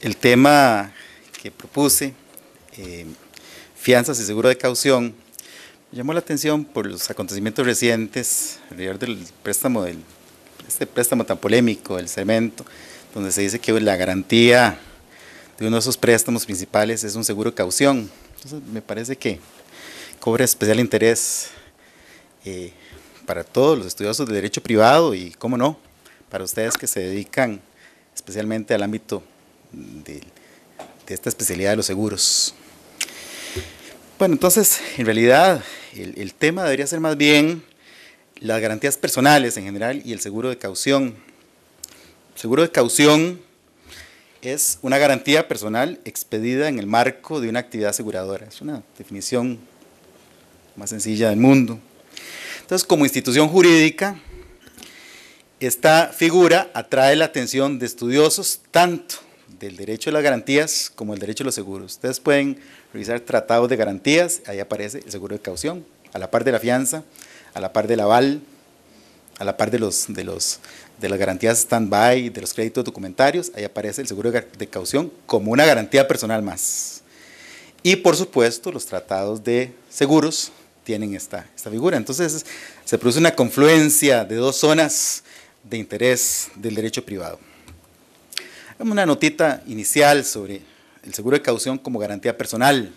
El tema que propuse, fianzas y seguro de caución, me llamó la atención por los acontecimientos recientes alrededor del préstamo, este préstamo tan polémico, el cemento, donde se dice que la garantía de uno de esos préstamos principales es un seguro de caución. Entonces me parece que cobra especial interés para todos los estudiosos de derecho privado y, cómo no, para ustedes que se dedican especialmente al ámbito de esta especialidad de los seguros. Bueno, entonces, en realidad, el tema debería ser más bien las garantías personales en general y el seguro de caución. El seguro de caución es una garantía personal expedida en el marco de una actividad aseguradora. Es una definición más sencilla del mundo. Entonces, como institución jurídica, esta figura atrae la atención de estudiosos tanto del derecho a las garantías como el derecho a los seguros. Ustedes pueden revisar tratados de garantías, ahí aparece el seguro de caución, a la par de la fianza, a la par del aval, a la par de las garantías stand-by, de los créditos documentarios, ahí aparece el seguro de caución como una garantía personal más. Y por supuesto, los tratados de seguros tienen esta figura. Entonces, se produce una confluencia de dos zonas de interés del derecho privado. Hagamos una notita inicial sobre el seguro de caución como garantía personal.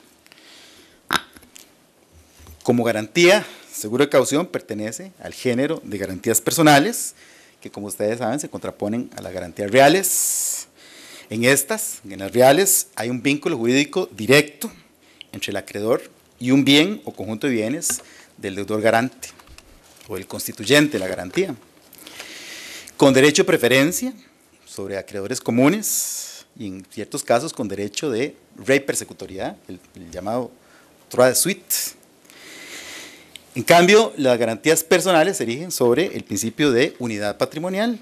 Como garantía, seguro de caución pertenece al género de garantías personales, que como ustedes saben se contraponen a las garantías reales. En las reales, hay un vínculo jurídico directo entre el acreedor y un bien o conjunto de bienes del deudor garante o el constituyente de la garantía, con derecho de preferencia sobre acreedores comunes y en ciertos casos con derecho de repersecutoriedad, el llamado droit de suite. En cambio, las garantías personales se erigen sobre el principio de unidad patrimonial.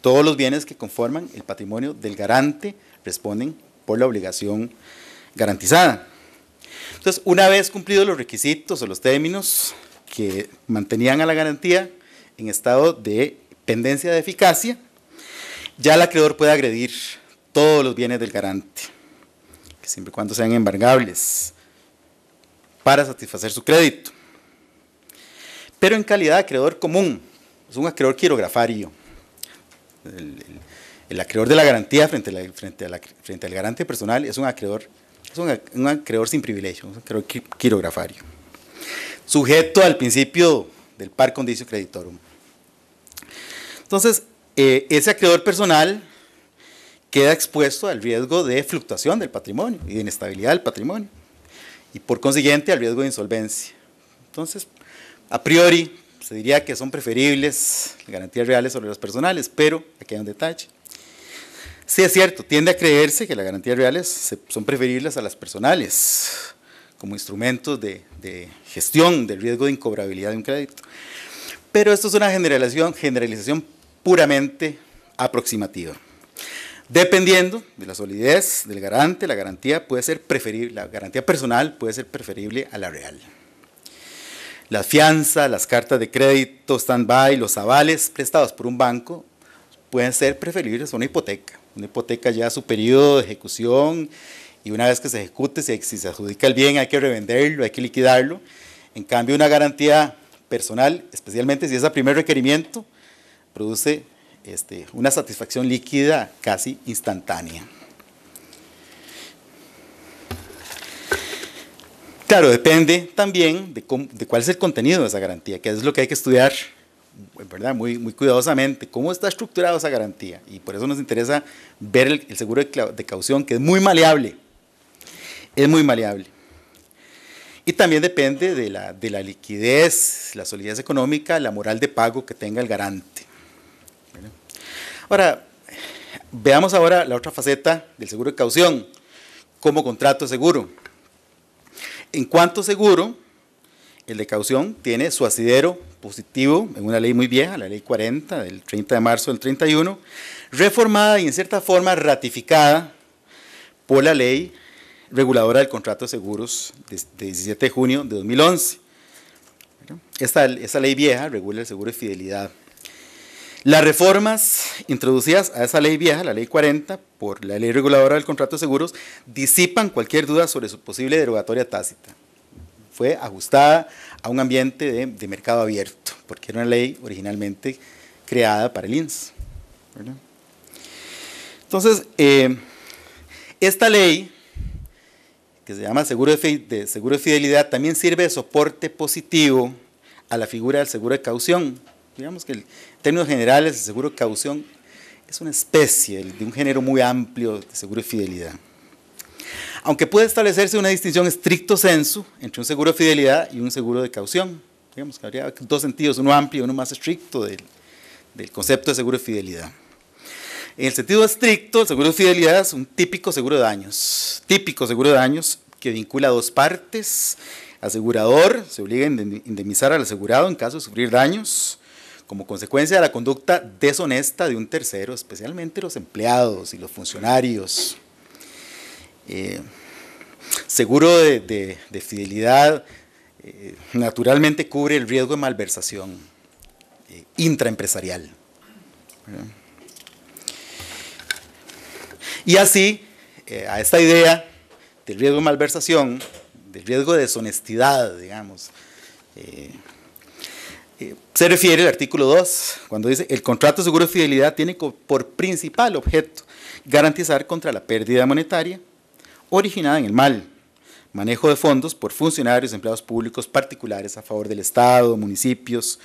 Todos los bienes que conforman el patrimonio del garante responden por la obligación garantizada. Entonces, una vez cumplidos los requisitos o los términos que mantenían a la garantía en estado de pendencia de eficacia, ya el acreedor puede agredir todos los bienes del garante, que siempre y cuando sean embargables, para satisfacer su crédito. Pero en calidad de acreedor común, es un acreedor quirografario. El acreedor de la garantía frente al garante personal es un acreedor sin privilegio, un acreedor quirografario, sujeto al principio del par condicio creditorum. Entonces, ese acreedor personal queda expuesto al riesgo de fluctuación del patrimonio y de inestabilidad del patrimonio, y por consiguiente al riesgo de insolvencia. Entonces, a priori, se diría que son preferibles las garantías reales sobre las personales, pero aquí hay un detalle. Sí es cierto, tiende a creerse que las garantías reales son preferibles a las personales, como instrumentos de gestión del riesgo de incobrabilidad de un crédito. Pero esto es una generalización puramente aproximativa. Dependiendo de la solidez del garante, la garantía personal puede ser preferible a la real. La fianza, las cartas de crédito, stand-by, los avales prestados por un banco pueden ser preferibles a una hipoteca. Una hipoteca ya su periodo de ejecución y una vez que se ejecute, si se adjudica el bien hay que revenderlo, hay que liquidarlo. En cambio, una garantía personal, especialmente si es a primer requerimiento, produce una satisfacción líquida casi instantánea. Claro, depende también de cuál es el contenido de esa garantía, que es lo que hay que estudiar, ¿verdad? Muy cuidadosamente, cómo está estructurada esa garantía, y por eso nos interesa ver el seguro de caución, que es muy maleable, y también depende de la liquidez, la solidez económica, la moral de pago que tenga el garante. Ahora, veamos ahora la otra faceta del seguro de caución, como contrato de seguro. En cuanto seguro, el de caución tiene su asidero positivo en una ley muy vieja, la ley 40 del 30 de marzo del 31, reformada y en cierta forma ratificada por la ley reguladora del contrato de seguros de 17 de junio de 2011. Esta ley vieja regula el seguro de fidelidad. Las reformas introducidas a esa ley vieja, la ley 40, por la ley reguladora del contrato de seguros, disipan cualquier duda sobre su posible derogatoria tácita. Fue ajustada a un ambiente de mercado abierto, porque era una ley originalmente creada para el INS, ¿verdad? Entonces, esta ley, que se llama seguro de fidelidad, también sirve de soporte positivo a la figura del seguro de caución. Digamos que en términos generales el seguro de caución es una especie de un género muy amplio de seguro de fidelidad. Aunque puede establecerse una distinción estricto sensu entre un seguro de fidelidad y un seguro de caución. Digamos que habría dos sentidos, uno amplio y uno más estricto del concepto de seguro de fidelidad. En el sentido estricto, el seguro de fidelidad es un típico seguro de daños que vincula a dos partes. Asegurador se obliga a indemnizar al asegurado en caso de sufrir daños como consecuencia de la conducta deshonesta de un tercero, especialmente los empleados y los funcionarios. Seguro de fidelidad naturalmente cubre el riesgo de malversación intraempresarial. Y así, a esta idea del riesgo de malversación, del riesgo de deshonestidad, digamos, se refiere el artículo 2, cuando dice: el contrato de seguro de fidelidad tiene por principal objeto garantizar contra la pérdida monetaria originada en el mal manejo de fondos por funcionarios, empleados públicos particulares a favor del Estado, municipios,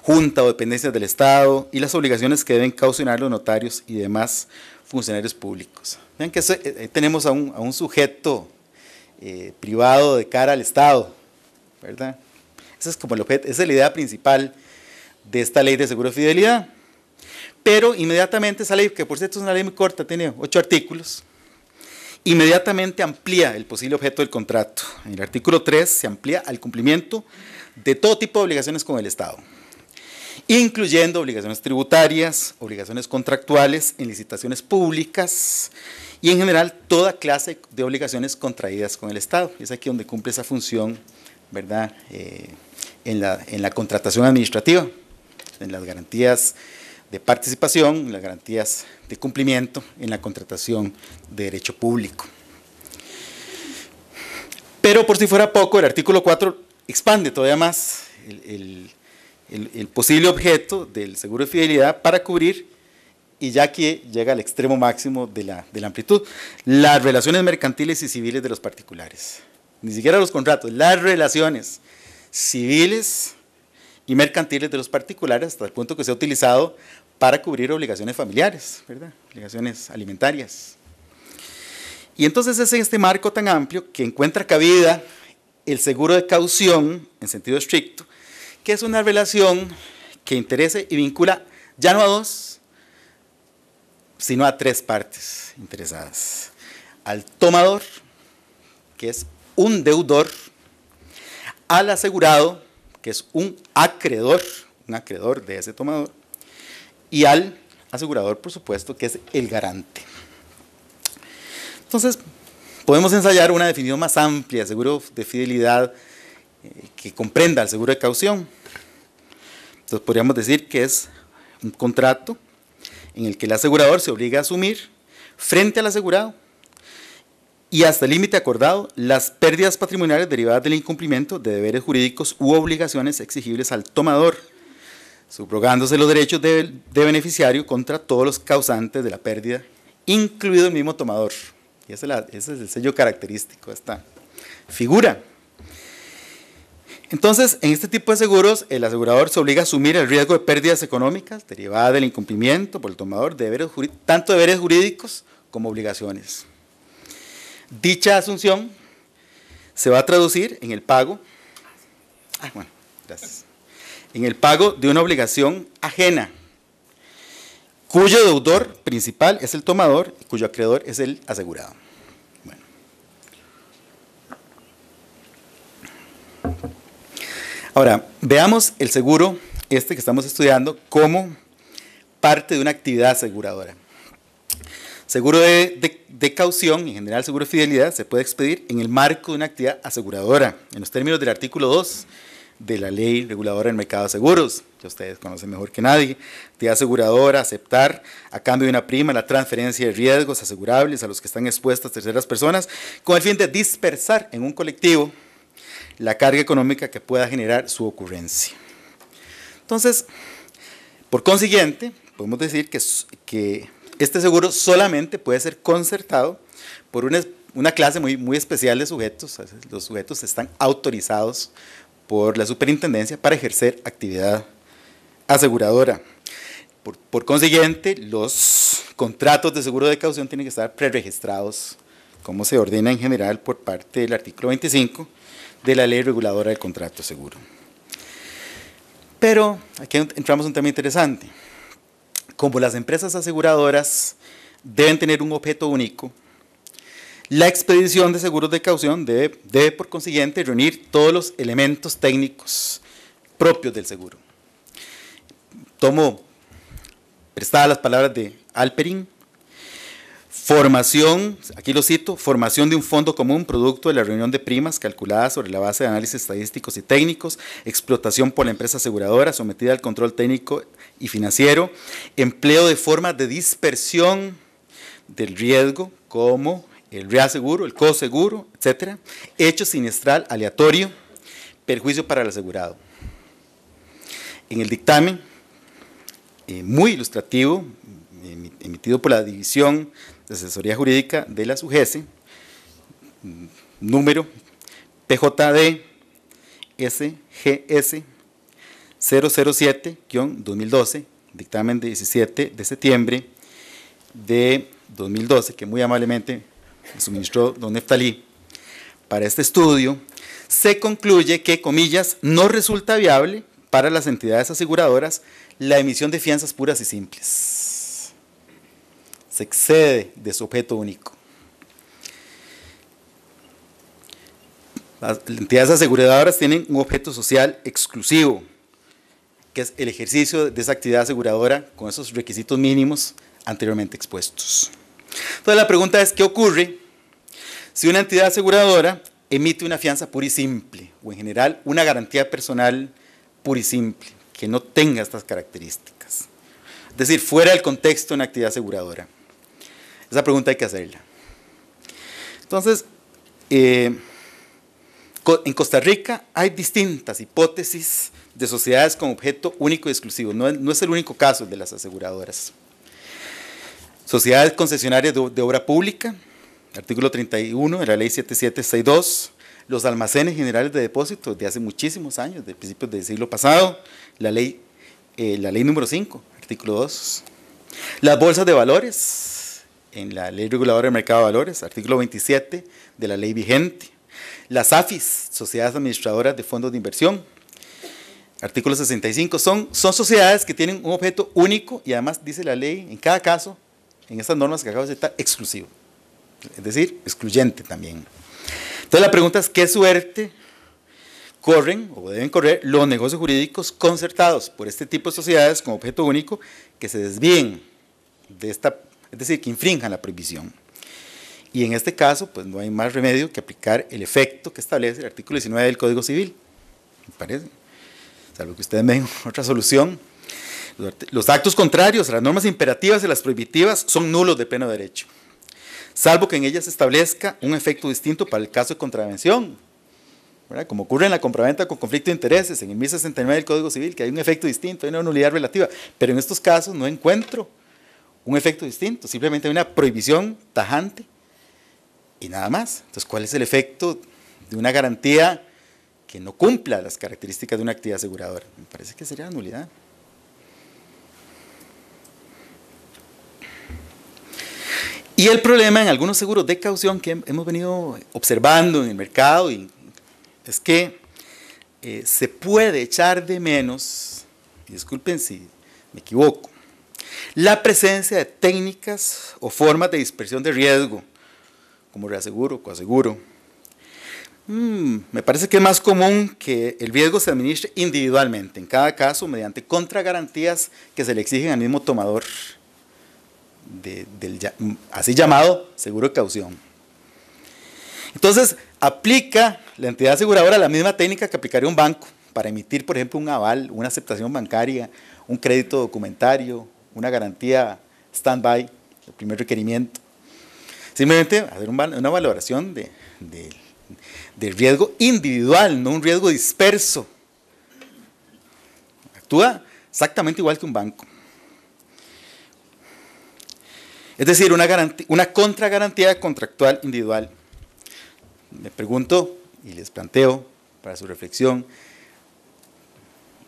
junta o dependencias del Estado y las obligaciones que deben caucionar los notarios y demás funcionarios públicos. Vean que tenemos a un sujeto privado de cara al Estado, ¿verdad? Esa es como el objeto, esa es la idea principal de esta ley de seguro de fidelidad. Pero inmediatamente esa ley, que por cierto es una ley muy corta, tiene 8 artículos, inmediatamente amplía el posible objeto del contrato. En el artículo 3 se amplía al cumplimiento de todo tipo de obligaciones con el Estado, incluyendo obligaciones tributarias, obligaciones contractuales en licitaciones públicas y en general toda clase de obligaciones contraídas con el Estado. Es aquí donde cumple esa función, ¿verdad? En la contratación administrativa, en las garantías de participación, en las garantías de cumplimiento, en la contratación de derecho público. Pero por si fuera poco, el artículo 4 expande todavía más el posible objeto del seguro de fidelidad para cubrir, y ya que llega al extremo máximo de la amplitud, las relaciones mercantiles y civiles de los particulares. Ni siquiera los contratos, las relaciones civiles y mercantiles de los particulares, hasta el punto que se ha utilizado para cubrir obligaciones familiares, ¿verdad? Obligaciones alimentarias. Y entonces es en este marco tan amplio que encuentra cabida el seguro de caución en sentido estricto, que es una relación que interese y vincula ya no a dos, sino a 3 partes interesadas: al tomador, que es un deudor; al asegurado, que es un acreedor de ese tomador; y al asegurador, por supuesto, que es el garante. Entonces, podemos ensayar una definición más amplia de seguro de fidelidad que comprenda el seguro de caución. Entonces, podríamos decir que es un contrato en el que el asegurador se obliga a asumir frente al asegurado y hasta el límite acordado las pérdidas patrimoniales derivadas del incumplimiento de deberes jurídicos u obligaciones exigibles al tomador, subrogándose los derechos de beneficiario contra todos los causantes de la pérdida, incluido el mismo tomador. Y ese es el sello característico de esta figura. Entonces, en este tipo de seguros, el asegurador se obliga a asumir el riesgo de pérdidas económicas derivadas del incumplimiento por el tomador de tanto deberes jurídicos como obligaciones. Dicha asunción se va a traducir en el pago, en el pago de una obligación ajena, cuyo deudor principal es el tomador y cuyo acreedor es el asegurado. Bueno. Ahora, veamos el seguro que estamos estudiando como parte de una actividad aseguradora. Seguro de caución, en general seguro de fidelidad, se puede expedir en el marco de una actividad aseguradora, en los términos del artículo 2 de la ley reguladora del mercado de seguros, que ustedes conocen mejor que nadie. Entidad aseguradora, aceptar a cambio de una prima la transferencia de riesgos asegurables a los que están expuestas terceras personas, con el fin de dispersar en un colectivo la carga económica que pueda generar su ocurrencia. Entonces, por consiguiente, podemos decir que este seguro solamente puede ser concertado por una clase muy especial de sujetos. Los sujetos están autorizados por la superintendencia para ejercer actividad aseguradora. Por consiguiente, los contratos de seguro de caución tienen que estar preregistrados, como se ordena en general por parte del artículo 25 de la ley reguladora del contrato de seguro. Pero aquí entramos en un tema interesante. Como las empresas aseguradoras deben tener un objeto único, la expedición de seguros de caución debe por consiguiente reunir todos los elementos técnicos propios del seguro. Tomo prestadas las palabras de Alperin. Formación, aquí lo cito, formación de un fondo común producto de la reunión de primas calculadas sobre la base de análisis estadísticos y técnicos, explotación por la empresa aseguradora sometida al control técnico y financiero, empleo de formas de dispersión del riesgo como el reaseguro, el coseguro, etcétera, hecho siniestral aleatorio, perjuicio para el asegurado. En el dictamen, muy ilustrativo, emitido por la División de Asesoría Jurídica de la SUGESE, número PJD SGS 007-2012, dictamen de 17 de septiembre de 2012, que muy amablemente me suministró don Neftalí para este estudio, se concluye que, comillas, no resulta viable para las entidades aseguradoras la emisión de fianzas puras y simples. Se excede de su objeto único. Las entidades aseguradoras tienen un objeto social exclusivo, que es el ejercicio de esa actividad aseguradora con esos requisitos mínimos anteriormente expuestos. Entonces la pregunta es, ¿qué ocurre si una entidad aseguradora emite una fianza pura y simple, o en general una garantía personal pura y simple, que no tenga estas características? Es decir, fuera del contexto de una actividad aseguradora. Esa pregunta hay que hacerla. Entonces, en Costa Rica hay distintas hipótesis de sociedades con objeto único y exclusivo. No es el único caso de las aseguradoras. Sociedades concesionarias de obra pública, artículo 31 de la ley 7762, los almacenes generales de depósito de hace muchísimos años, de principios del siglo pasado, la ley número 5, artículo 2, las bolsas de valores, en la ley reguladora del mercado de valores, artículo 27 de la ley vigente, las AFIS, sociedades administradoras de fondos de inversión, artículo 65, son sociedades que tienen un objeto único y además dice la ley, en cada caso, en estas normas que acabo de citar, exclusivo, es decir, excluyente también. Entonces la pregunta es, ¿qué suerte corren o deben correr los negocios jurídicos concertados por este tipo de sociedades con objeto único que se desvíen de esta, es decir, que infrinjan la prohibición? Y en este caso, pues no hay más remedio que aplicar el efecto que establece el artículo 19 del Código Civil, me parece, salvo que ustedes me den otra solución. Los actos contrarios a las normas imperativas y las prohibitivas son nulos de pleno derecho, salvo que en ellas se establezca un efecto distinto para el caso de contravención, ¿verdad? Como ocurre en la compraventa con conflicto de intereses, en el 1069 del Código Civil, que hay un efecto distinto, hay una nulidad relativa, pero en estos casos no encuentro un efecto distinto, simplemente hay una prohibición tajante y nada más. Entonces, ¿cuál es el efecto de una garantía que no cumpla las características de una actividad aseguradora? Me parece que sería la nulidad. Y el problema en algunos seguros de caución que hemos venido observando en el mercado es que se puede echar de menos, y disculpen si me equivoco, la presencia de técnicas o formas de dispersión de riesgo, como reaseguro o coaseguro. Me parece que es más común que el riesgo se administre individualmente, en cada caso mediante contragarantías que se le exigen al mismo tomador del así llamado seguro de caución. Entonces, aplica la entidad aseguradora la misma técnica que aplicaría un banco para emitir, por ejemplo, un aval, una aceptación bancaria, un crédito documentario, una garantía stand-by, el primer requerimiento. Simplemente hacer una valoración de riesgo individual, no un riesgo disperso. Actúa exactamente igual que un banco. Es decir, una contragarantía contractual individual. Me pregunto y les planteo para su reflexión,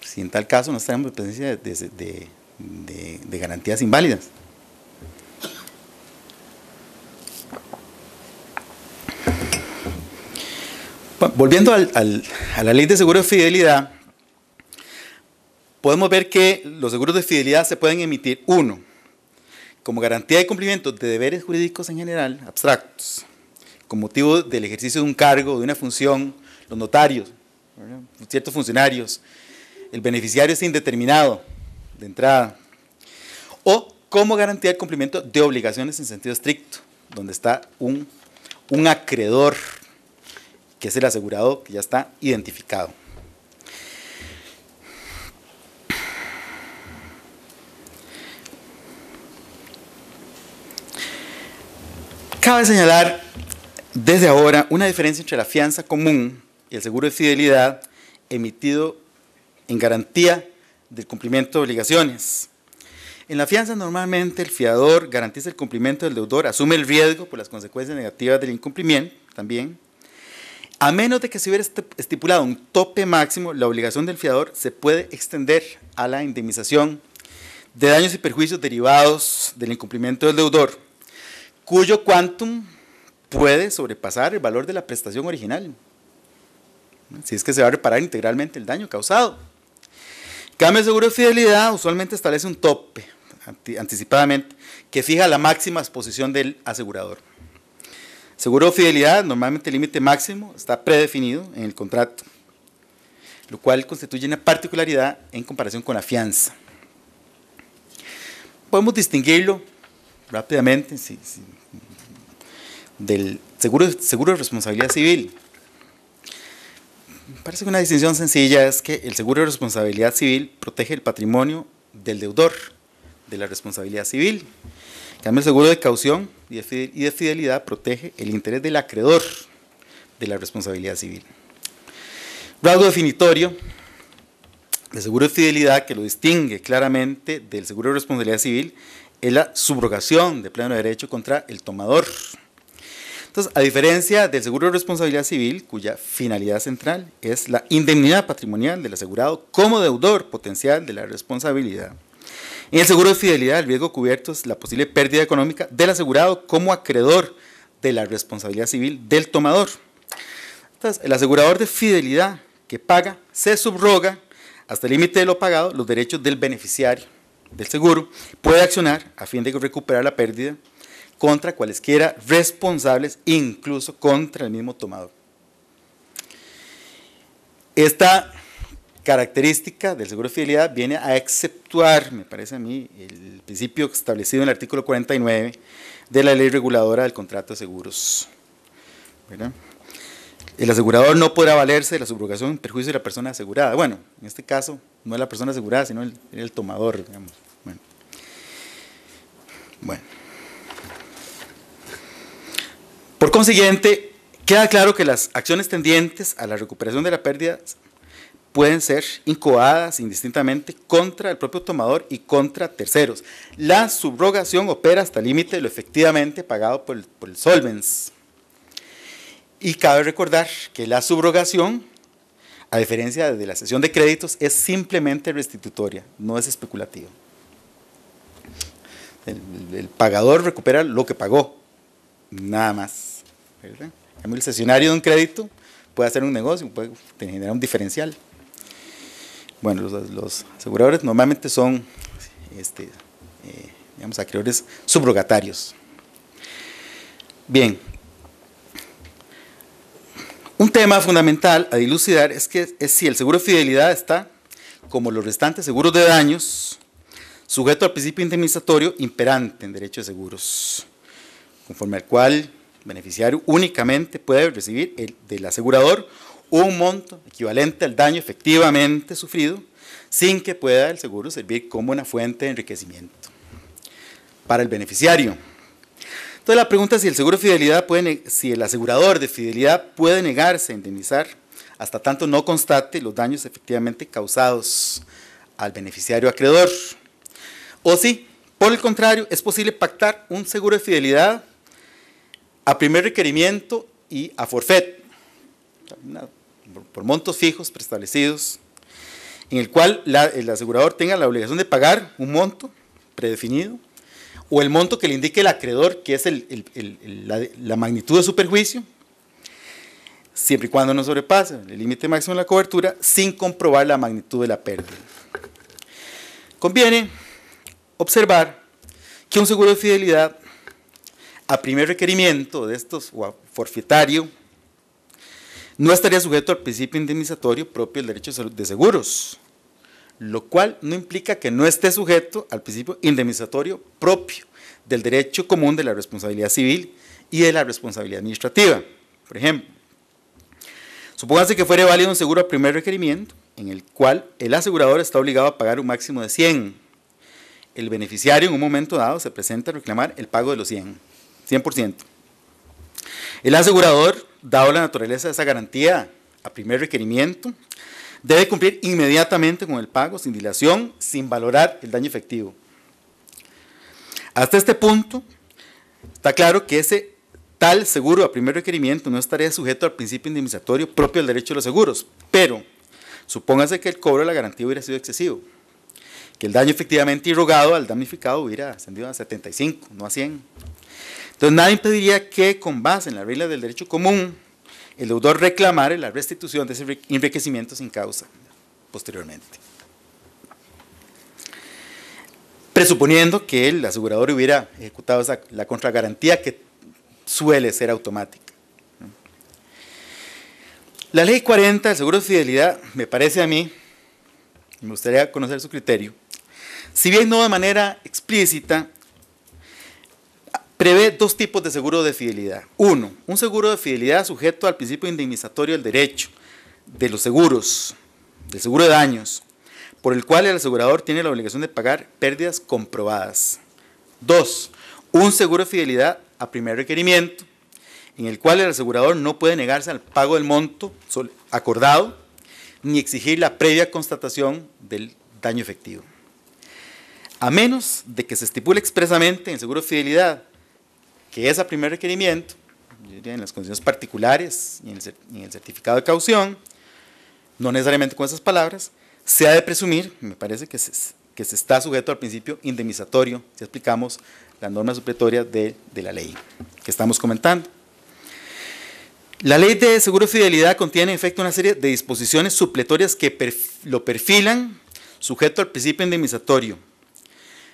si en tal caso no estaremos en presencia de garantías inválidas. Bueno, volviendo a la ley de seguro de fidelidad, podemos ver que los seguros de fidelidad se pueden emitir, uno, como garantía de cumplimiento de deberes jurídicos en general, abstractos, con motivo del ejercicio de un cargo, de una función, los notarios, ¿verdad?, ciertos funcionarios, el beneficiario es indeterminado de entrada, o como garantía de cumplimiento de obligaciones en sentido estricto, donde está un acreedor, que es el asegurado, que ya está identificado. Cabe señalar desde ahora una diferencia entre la fianza común y el seguro de fidelidad emitido en garantía del cumplimiento de obligaciones. En la fianza normalmente el fiador garantiza el cumplimiento del deudor, asume el riesgo por las consecuencias negativas del incumplimiento también. A menos de que se hubiera estipulado un tope máximo, la obligación del fiador se puede extender a la indemnización de daños y perjuicios derivados del incumplimiento del deudor, cuyo quantum puede sobrepasar el valor de la prestación original, si es que se va a reparar integralmente el daño causado. En cambio, el seguro de fidelidad usualmente establece un tope anticipadamente que fija la máxima exposición del asegurador. Seguro de fidelidad, normalmente el límite máximo está predefinido en el contrato, lo cual constituye una particularidad en comparación con la fianza. Podemos distinguirlo rápidamente del seguro de responsabilidad civil. Me parece que una distinción sencilla es que el seguro de responsabilidad civil protege el patrimonio del deudor de la responsabilidad civil. En cambio, el seguro de caución y de fidelidad protege el interés del acreedor de la responsabilidad civil. Rasgo definitorio del seguro de fidelidad que lo distingue claramente del seguro de responsabilidad civil es la subrogación de pleno derecho contra el tomador. Entonces, a diferencia del seguro de responsabilidad civil, cuya finalidad central es la indemnidad patrimonial del asegurado como deudor potencial de la responsabilidad, en el seguro de fidelidad el riesgo cubierto es la posible pérdida económica del asegurado como acreedor de la responsabilidad civil del tomador. Entonces, el asegurador de fidelidad que paga se subroga hasta el límite de lo pagado los derechos del beneficiario del seguro, puede accionar a fin de recuperar la pérdida contra cualesquiera responsables, incluso contra el mismo tomador. Esta característica del seguro de fidelidad viene a exceptuar, me parece a mí, el principio establecido en el artículo 49 de la ley reguladora del contrato de seguros, ¿verdad? El asegurador no podrá valerse de la subrogación en perjuicio de la persona asegurada. Bueno, en este caso no es la persona asegurada, sino el tomador, digamos. Bueno. Por consiguiente, queda claro que las acciones tendientes a la recuperación de la pérdida pueden ser incoadas indistintamente contra el propio tomador y contra terceros. La subrogación opera hasta el límite de lo efectivamente pagado por el solvens. Y cabe recordar que la subrogación, a diferencia de la cesión de créditos, es simplemente restitutoria, no es especulativa. El pagador recupera lo que pagó, nada más, ¿verdad? El cesionario de un crédito puede hacer un negocio, puede generar un diferencial. Bueno, los aseguradores normalmente son digamos, acreedores subrogatarios. Bien, un tema fundamental a dilucidar es si el seguro de fidelidad está, como los restantes seguros de daños, sujeto al principio indemnizatorio imperante en derecho de seguros, conforme al cual el beneficiario únicamente puede recibir del asegurador un monto equivalente al daño efectivamente sufrido, sin que pueda el seguro servir como una fuente de enriquecimiento para el beneficiario. Entonces la pregunta es si el seguro de fidelidad si el asegurador de fidelidad puede negarse a indemnizar hasta tanto no constate los daños efectivamente causados al beneficiario acreedor, o si, por el contrario, es posible pactar un seguro de fidelidad a primer requerimiento y a forfait, por montos fijos preestablecidos, en el cual el asegurador tenga la obligación de pagar un monto predefinido, o el monto que le indique el acreedor, que es la magnitud de su perjuicio, siempre y cuando no sobrepase el límite máximo de la cobertura, sin comprobar la magnitud de la pérdida. Conviene observar que un seguro de fidelidad a primer requerimiento de estos o a forfetario no estaría sujeto al principio indemnizatorio propio del derecho de seguros, lo cual no implica que no esté sujeto al principio indemnizatorio propio del derecho común de la responsabilidad civil y de la responsabilidad administrativa. Por ejemplo, supóngase que fuera válido un seguro a primer requerimiento, en el cual el asegurador está obligado a pagar un máximo de 100. El beneficiario en un momento dado se presenta a reclamar el pago de los 100%. El asegurador, dado la naturaleza de esa garantía a primer requerimiento, debe cumplir inmediatamente con el pago, sin dilación, sin valorar el daño efectivo. Hasta este punto, está claro que ese tal seguro a primer requerimiento no estaría sujeto al principio indemnizatorio propio del derecho de los seguros, pero supóngase que el cobro de la garantía hubiera sido excesivo, que el daño efectivamente irrogado al damnificado hubiera ascendido a 75, no a 100. Entonces, nada impediría que, con base en las reglas del derecho común, el deudor reclamara la restitución de ese enriquecimiento sin causa posteriormente, presuponiendo que el asegurador hubiera ejecutado la contragarantía, que suele ser automática. La ley 40 del seguro de fidelidad, me parece a mí, me gustaría conocer su criterio, si bien no de manera explícita, prevé dos tipos de seguro de fidelidad. Uno, un seguro de fidelidad sujeto al principio indemnizatorio del derecho de los seguros, del seguro de daños, por el cual el asegurador tiene la obligación de pagar pérdidas comprobadas. Dos, un seguro de fidelidad a primer requerimiento, en el cual el asegurador no puede negarse al pago del monto acordado, ni exigir la previa constatación del daño efectivo. A menos de que se estipule expresamente en el seguro de fidelidad que es a primer requerimiento, yo diría en las condiciones particulares y en el certificado de caución, no necesariamente con esas palabras, se ha de presumir, me parece que se está sujeto al principio indemnizatorio, si aplicamos la norma supletoria de la ley que estamos comentando. La ley de seguro de fidelidad contiene en efecto una serie de disposiciones supletorias que lo perfilan sujeto al principio indemnizatorio.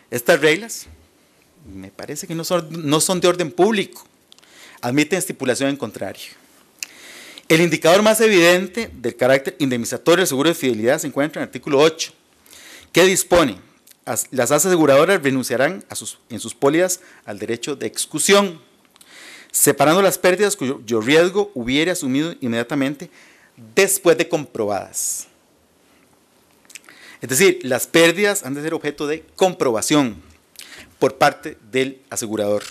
Estas reglas me parece que no son de orden público, admiten estipulación en contrario. El indicador más evidente del carácter indemnizatorio del seguro de fidelidad se encuentra en el artículo 8, que dispone: las aseguradoras renunciarán en sus pólizas al derecho de excusión, separando las pérdidas cuyo riesgo hubiera asumido inmediatamente después de comprobadas. Es decir, las pérdidas han de ser objeto de comprobación por parte del asegurador.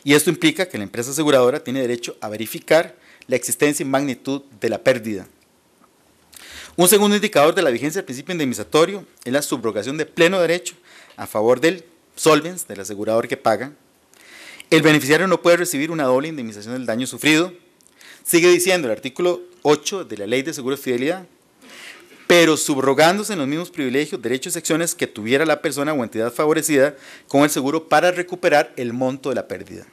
Y esto implica que la empresa aseguradora tiene derecho a verificar la existencia y magnitud de la pérdida. Un segundo indicador de la vigencia del principio indemnizatorio es la subrogación de pleno derecho a favor del solvens, del asegurador que paga. El beneficiario no puede recibir una doble indemnización del daño sufrido. Sigue diciendo el artículo 8 de la Ley de Seguro de Fidelidad, pero subrogándose en los mismos privilegios, derechos y acciones que tuviera la persona o entidad favorecida con el seguro para recuperar el monto de la pérdida.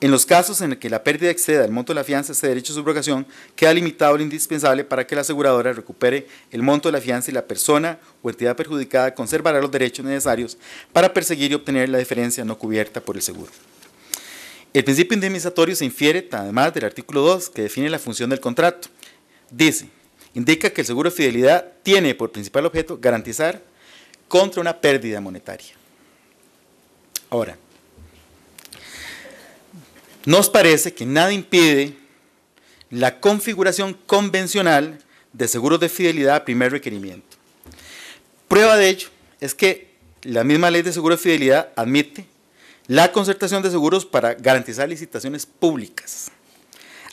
En los casos en que la pérdida exceda el monto de la fianza, ese derecho de subrogación queda limitado lo indispensable para que la aseguradora recupere el monto de la fianza y la persona o entidad perjudicada conservará los derechos necesarios para perseguir y obtener la diferencia no cubierta por el seguro. El principio indemnizatorio se infiere además del artículo 2, que define la función del contrato. Indica que el seguro de fidelidad tiene por principal objeto garantizar contra una pérdida monetaria. Ahora, nos parece que nada impide la configuración convencional de seguros de fidelidad a primer requerimiento. Prueba de ello es que la misma ley de seguro de fidelidad admite la concertación de seguros para garantizar licitaciones públicas,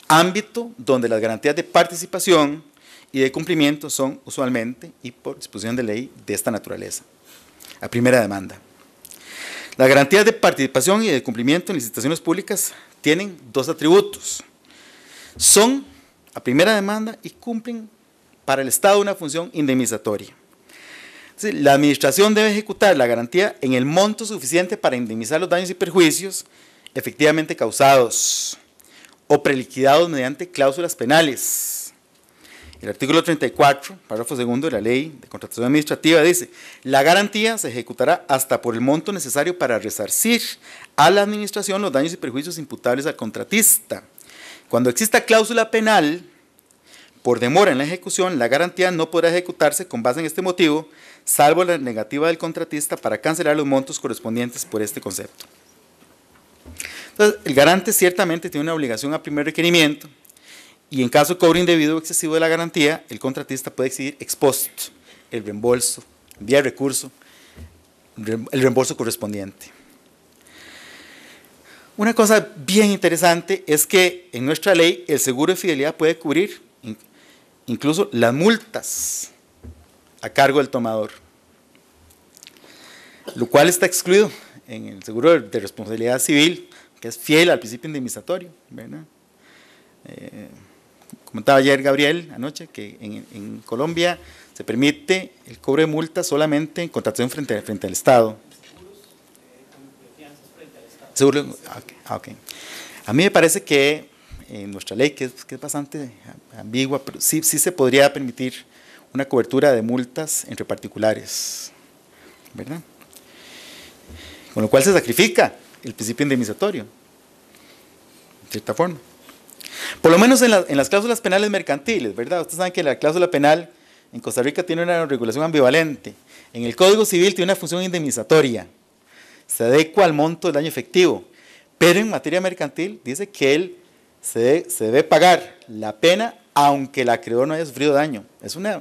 ámbito donde las garantías de participación y de cumplimiento son usualmente y por disposición de ley de esta naturaleza, a primera demanda. Las garantías de participación y de cumplimiento en licitaciones públicas tienen dos atributos. Son a primera demanda y cumplen para el Estado una función indemnizatoria. La administración debe ejecutar la garantía en el monto suficiente para indemnizar los daños y perjuicios efectivamente causados o preliquidados mediante cláusulas penales. El artículo 34, párrafo segundo de la Ley de Contratación Administrativa dice: la garantía se ejecutará hasta por el monto necesario para resarcir a la administración los daños y perjuicios imputables al contratista. Cuando exista cláusula penal por demora en la ejecución, la garantía no podrá ejecutarse con base en este motivo, salvo la negativa del contratista para cancelar los montos correspondientes por este concepto. Entonces, el garante ciertamente tiene una obligación a primer requerimiento y en caso de cobro indebido o excesivo de la garantía, el contratista puede exigir ex post el reembolso, vía recurso, el reembolso correspondiente. Una cosa bien interesante es que en nuestra ley el seguro de fidelidad puede cubrir incluso las multas a cargo del tomador, lo cual está excluido en el seguro de responsabilidad civil, que es fiel al principio indemnizatorio, ¿verdad? Comentaba ayer Gabriel anoche que en Colombia se permite el cobro de multas solamente en contratación frente al Estado. Seguro, okay. A mí me parece que en nuestra ley, que es bastante ambigua, pero sí se podría permitir una cobertura de multas entre particulares, ¿verdad? Con lo cual se sacrifica el principio indemnizatorio, de cierta forma. Por lo menos en las cláusulas penales mercantiles, ¿verdad? Ustedes saben que la cláusula penal en Costa Rica tiene una regulación ambivalente. En el Código Civil tiene una función indemnizatoria, se adecua al monto del daño efectivo, pero en materia mercantil dice que se debe pagar la pena aunque el acreedor no haya sufrido daño. Es una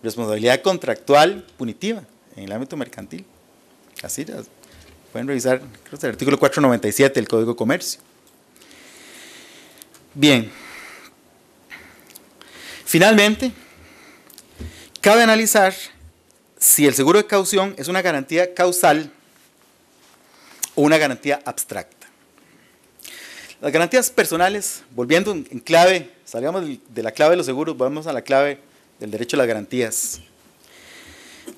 responsabilidad contractual punitiva en el ámbito mercantil. Así pueden revisar, creo que es el artículo 497 del Código de Comercio. Bien. Finalmente, cabe analizar si el seguro de caución es una garantía causal o una garantía abstracta. Las garantías personales, volviendo en clave, salgamos de la clave de los seguros, vamos a la clave del derecho a las garantías.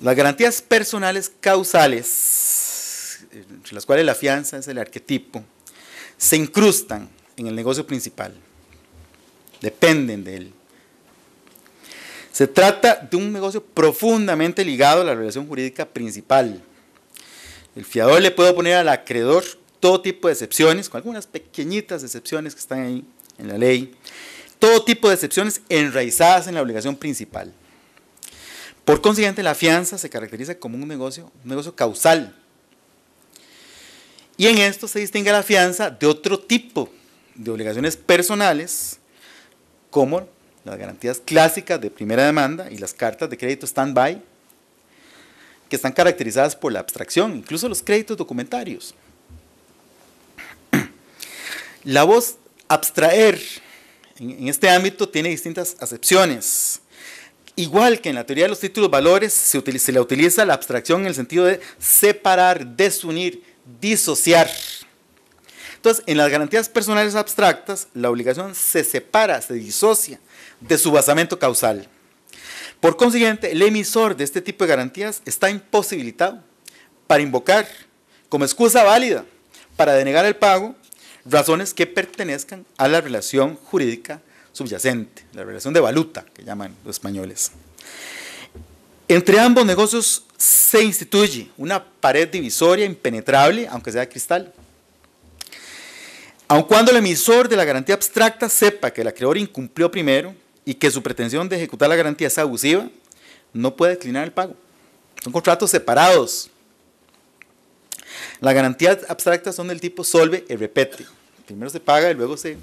Las garantías personales causales, entre las cuales la fianza es el arquetipo, se incrustan en el negocio principal, dependen de él. Se trata de un negocio profundamente ligado a la relación jurídica principal. El fiador le puede oponer al acreedor todo tipo de excepciones, con algunas pequeñitas excepciones que están ahí en la ley, todo tipo de excepciones enraizadas en la obligación principal. Por consiguiente, la fianza se caracteriza como un negocio causal. Y en esto se distingue la fianza de otro tipo de obligaciones personales, como las garantías clásicas de primera demanda y las cartas de crédito stand-by, que están caracterizadas por la abstracción, incluso los créditos documentarios. La voz abstraer en este ámbito tiene distintas acepciones. Igual que en la teoría de los títulos valores, se le utiliza la abstracción en el sentido de separar, desunir, disociar. Entonces, en las garantías personales abstractas, la obligación se separa, se disocia de su basamento causal. Por consiguiente, el emisor de este tipo de garantías está imposibilitado para invocar como excusa válida para denegar el pago razones que pertenezcan a la relación jurídica subyacente, la relación de valuta, que llaman los españoles. Entre ambos negocios se instituye una pared divisoria impenetrable, aunque sea de cristal. Aun cuando el emisor de la garantía abstracta sepa que el acreedor incumplió primero y que su pretensión de ejecutar la garantía es abusiva, no puede declinar el pago. Son contratos separados. Las garantías abstractas son del tipo solve y repete. Primero se paga y luego se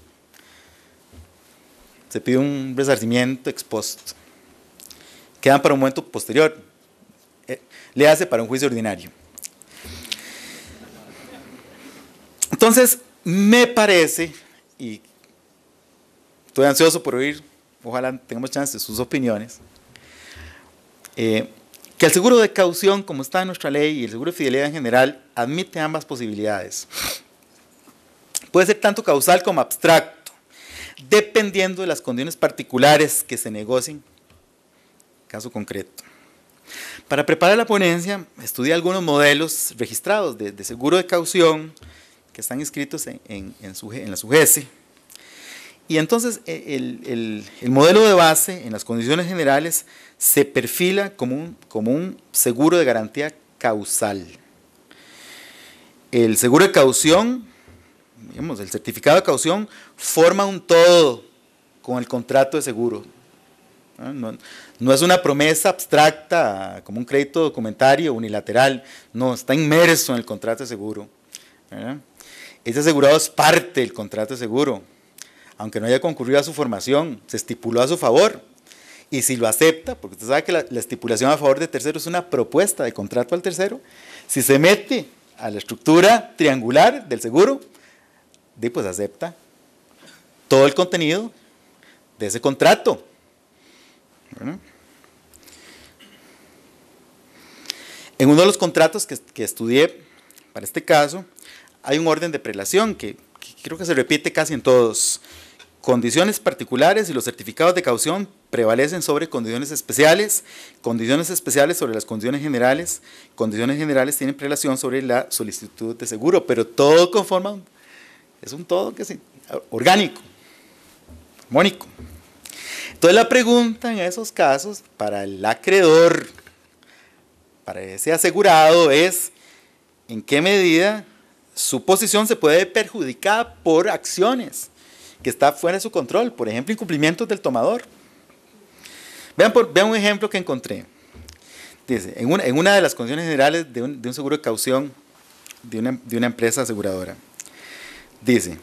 se pide un resarcimiento ex post. Quedan para un momento posterior. Le hace para un juicio ordinario. Entonces, me parece, y estoy ansioso por oír, ojalá tengamos chance de sus opiniones, que el seguro de caución, como está en nuestra ley, y el seguro de fidelidad en general, admite ambas posibilidades. Puede ser tanto causal como abstracto, dependiendo de las condiciones particulares que se negocien, caso concreto. Para preparar la ponencia, estudié algunos modelos registrados de seguro de caución que están inscritos en la SUGESE. Y entonces el modelo de base, en las condiciones generales, se perfila como un seguro de garantía causal. El seguro de caución, digamos, el certificado de caución, forma un todo con el contrato de seguro. No es una promesa abstracta como un crédito documentario unilateral, no, está inmerso en el contrato de seguro. Ese asegurado es parte del contrato de seguro, aunque no haya concurrido a su formación, se estipuló a su favor, y si lo acepta, porque usted sabe que la estipulación a favor de tercero es una propuesta de contrato al tercero, si se mete a la estructura triangular del seguro, pues acepta todo el contenido de ese contrato. En uno de los contratos que estudié para este caso, hay un orden de prelación que creo que se repite casi en todos. Condiciones particulares y los certificados de caución prevalecen sobre condiciones especiales sobre las condiciones generales tienen prelación sobre la solicitud de seguro, pero todo conforma, es un todo que es orgánico, armónico. Entonces la pregunta en esos casos para el acreedor, para ese asegurado, es en qué medida su posición se puede ver perjudicada por acciones que está fuera de su control, por ejemplo, incumplimientos del tomador. Vean un ejemplo que encontré. Dice, en una de las condiciones generales de un seguro de caución de una empresa aseguradora, dice,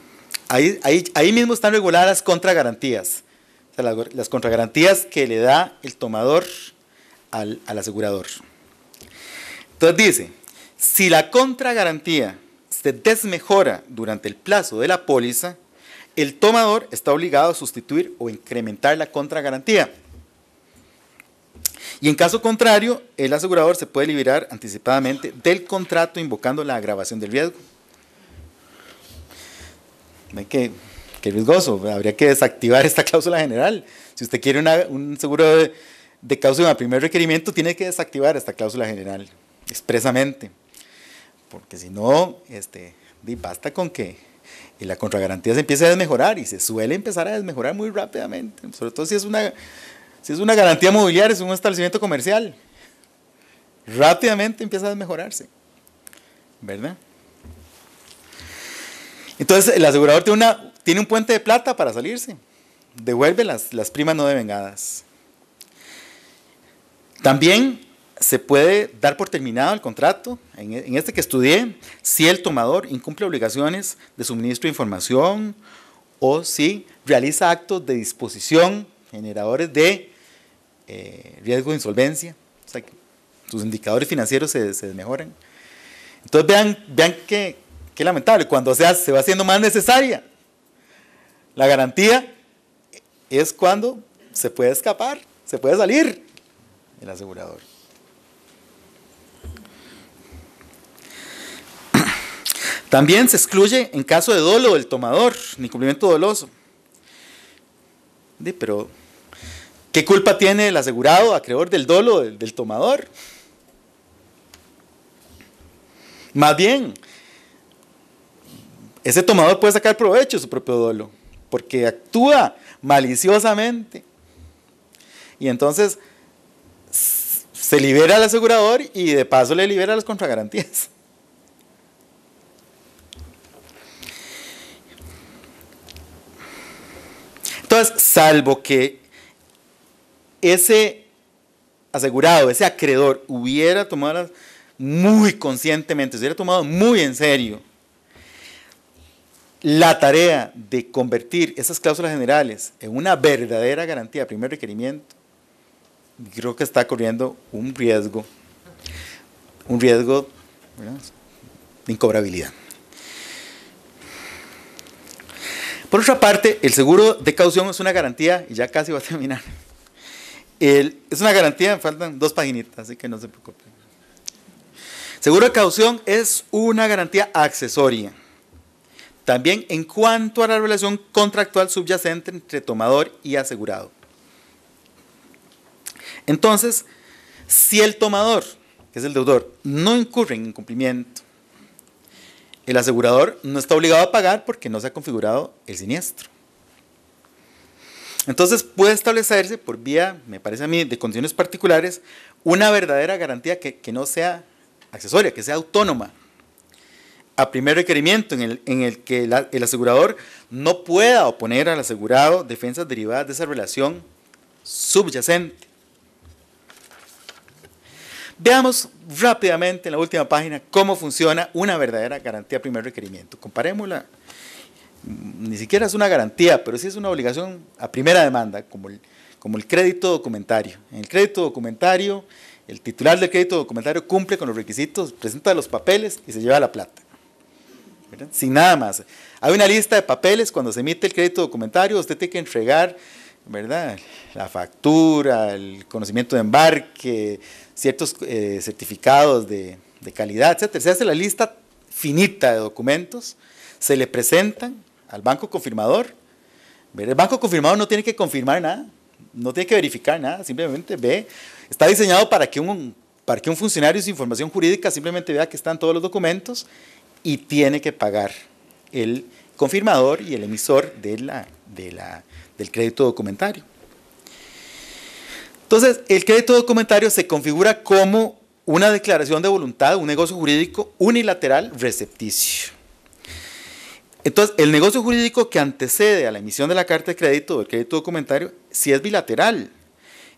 ahí mismo están reguladas las contragarantías, o sea, las contragarantías que le da el tomador al asegurador. Entonces dice, si la contragarantía se desmejora durante el plazo de la póliza, el tomador está obligado a sustituir o incrementar la contragarantía. Y en caso contrario, el asegurador se puede liberar anticipadamente del contrato invocando la agravación del riesgo. ¿Ven qué riesgoso? Habría que desactivar esta cláusula general. Si usted quiere un seguro de caución a primer requerimiento, tiene que desactivar esta cláusula general expresamente. Porque si no, basta con que la contragarantía se empiece a desmejorar, y se suele empezar a desmejorar muy rápidamente, sobre todo si es una garantía mobiliaria, es un establecimiento comercial, rápidamente empieza a desmejorarse, ¿verdad? Entonces el asegurador tiene un puente de plata para salirse, devuelve las primas no devengadas. También se puede dar por terminado el contrato, en este que estudié, si el tomador incumple obligaciones de suministro de información o si realiza actos de disposición generadores de riesgo de insolvencia, o sea, que sus indicadores financieros se desmejoran. Entonces vean qué lamentable, cuando se va haciendo más necesaria la garantía, es cuando se puede escapar, se puede salir el asegurador. También se excluye en caso de dolo del tomador, incumplimiento doloso. Pero, ¿qué culpa tiene el asegurado, acreedor del dolo del tomador? Más bien, ese tomador puede sacar provecho de su propio dolo, porque actúa maliciosamente. Y entonces, se libera al asegurador y de paso le libera las contragarantías. Entonces, salvo que ese asegurado, ese acreedor, hubiera tomado muy conscientemente, se hubiera tomado muy en serio la tarea de convertir esas cláusulas generales en una verdadera garantía de primer requerimiento, creo que está corriendo un riesgo, ¿verdad?, de incobrabilidad. Por otra parte, el seguro de caución es una garantía, y ya casi va a terminar, es una garantía, faltan 2 paginitas, así que no se preocupen. Seguro de caución es una garantía accesoria, también en cuanto a la relación contractual subyacente entre tomador y asegurado. Entonces, si el tomador, que es el deudor, no incurre en incumplimiento, el asegurador no está obligado a pagar porque no se ha configurado el siniestro. Entonces puede establecerse por vía, me parece a mí, de condiciones particulares, una verdadera garantía que no sea accesoria, que sea autónoma, a primer requerimiento, en el que el asegurador no pueda oponer al asegurado defensas derivadas de esa relación subyacente. Veamos rápidamente en la última página cómo funciona una verdadera garantía a primer requerimiento. Comparémosla. Ni siquiera es una garantía, pero sí es una obligación a primera demanda, como el crédito documentario. En el crédito documentario, el titular del crédito documentario cumple con los requisitos, presenta los papeles y se lleva la plata, ¿verdad?, sin nada más. Hay una lista de papeles cuando se emite el crédito documentario, usted tiene que entregar, ¿verdad?, la factura, el conocimiento de embarque, ciertos certificados de calidad, etc. Se hace la lista finita de documentos, se le presentan al banco confirmador. El banco confirmador no tiene que confirmar nada, no tiene que verificar nada, simplemente ve. Está diseñado para que un funcionario sin formación jurídica simplemente vea que están todos los documentos y tiene que pagar el confirmador y el emisor del crédito documentario. Entonces, el crédito documentario se configura como una declaración de voluntad, un negocio jurídico unilateral recepticio. Entonces, el negocio jurídico que antecede a la emisión de la carta de crédito o del crédito documentario, sí es bilateral.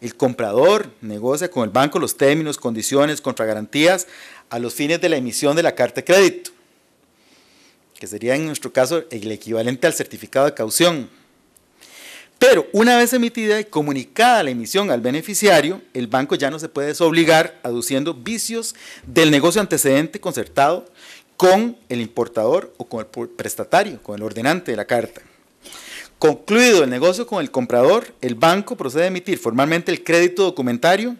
El comprador negocia con el banco los términos, condiciones, contragarantías a los fines de la emisión de la carta de crédito, que sería en nuestro caso el equivalente al certificado de caución. Pero una vez emitida y comunicada la emisión al beneficiario, el banco ya no se puede desobligar aduciendo vicios del negocio antecedente concertado con el importador o con el prestatario, con el ordenante de la carta. Concluido el negocio con el comprador, el banco procede a emitir formalmente el crédito documentario,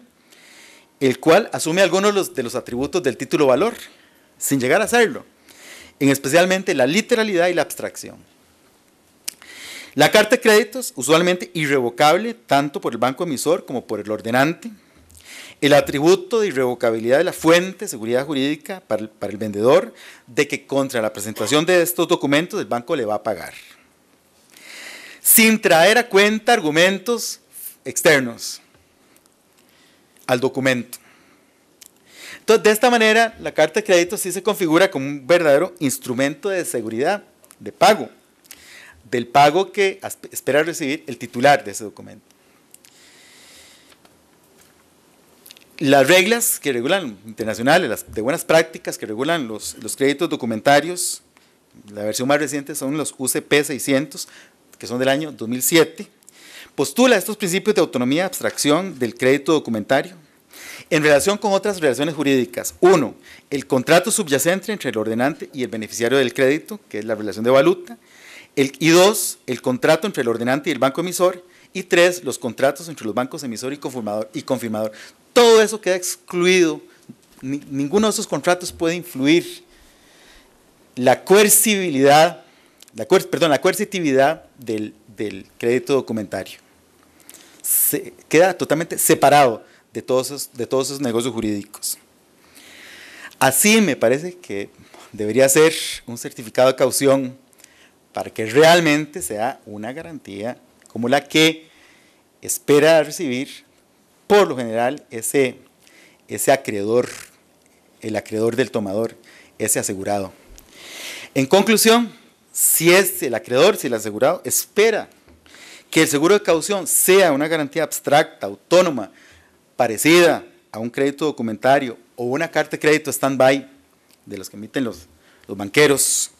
el cual asume algunos de los atributos del título valor, sin llegar a hacerlo, en especialmente la literalidad y la abstracción. La carta de crédito es usualmente irrevocable tanto por el banco emisor como por el ordenante. El atributo de irrevocabilidad de la fuente, seguridad jurídica para el vendedor, de que contra la presentación de estos documentos el banco le va a pagar, sin traer a cuenta argumentos externos al documento. Entonces, de esta manera, la carta de crédito sí se configura como un verdadero instrumento de seguridad, de pago, del pago que espera recibir el titular de ese documento. Las reglas que regulan internacionales, las de buenas prácticas que regulan los créditos documentarios, la versión más reciente son los UCP 600, que son del año 2007, postula estos principios de autonomía y abstracción del crédito documentario en relación con otras relaciones jurídicas. 1. El contrato subyacente entre el ordenante y el beneficiario del crédito, que es la relación de valuta. Y 2, el contrato entre el ordenante y el banco emisor. Y 3, los contratos entre los bancos emisor y confirmador. Todo eso queda excluido. Ninguno de esos contratos puede influir la coercitividad del crédito documentario. Queda totalmente separado de todos esos negocios jurídicos. Así me parece que debería ser un certificado de caución para que realmente sea una garantía como la que espera recibir por lo general ese acreedor, el acreedor del tomador, ese asegurado. En conclusión, si es el acreedor, si el asegurado espera que el seguro de caución sea una garantía abstracta, autónoma, parecida a un crédito documentario o una carta de crédito stand-by de los que emiten los banqueros,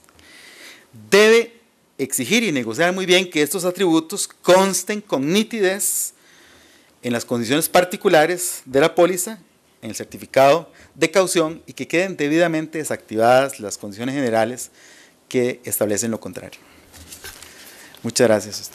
debe exigir y negociar muy bien que estos atributos consten con nitidez en las condiciones particulares de la póliza, en el certificado de caución, y que queden debidamente desactivadas las condiciones generales que establecen lo contrario. Muchas gracias.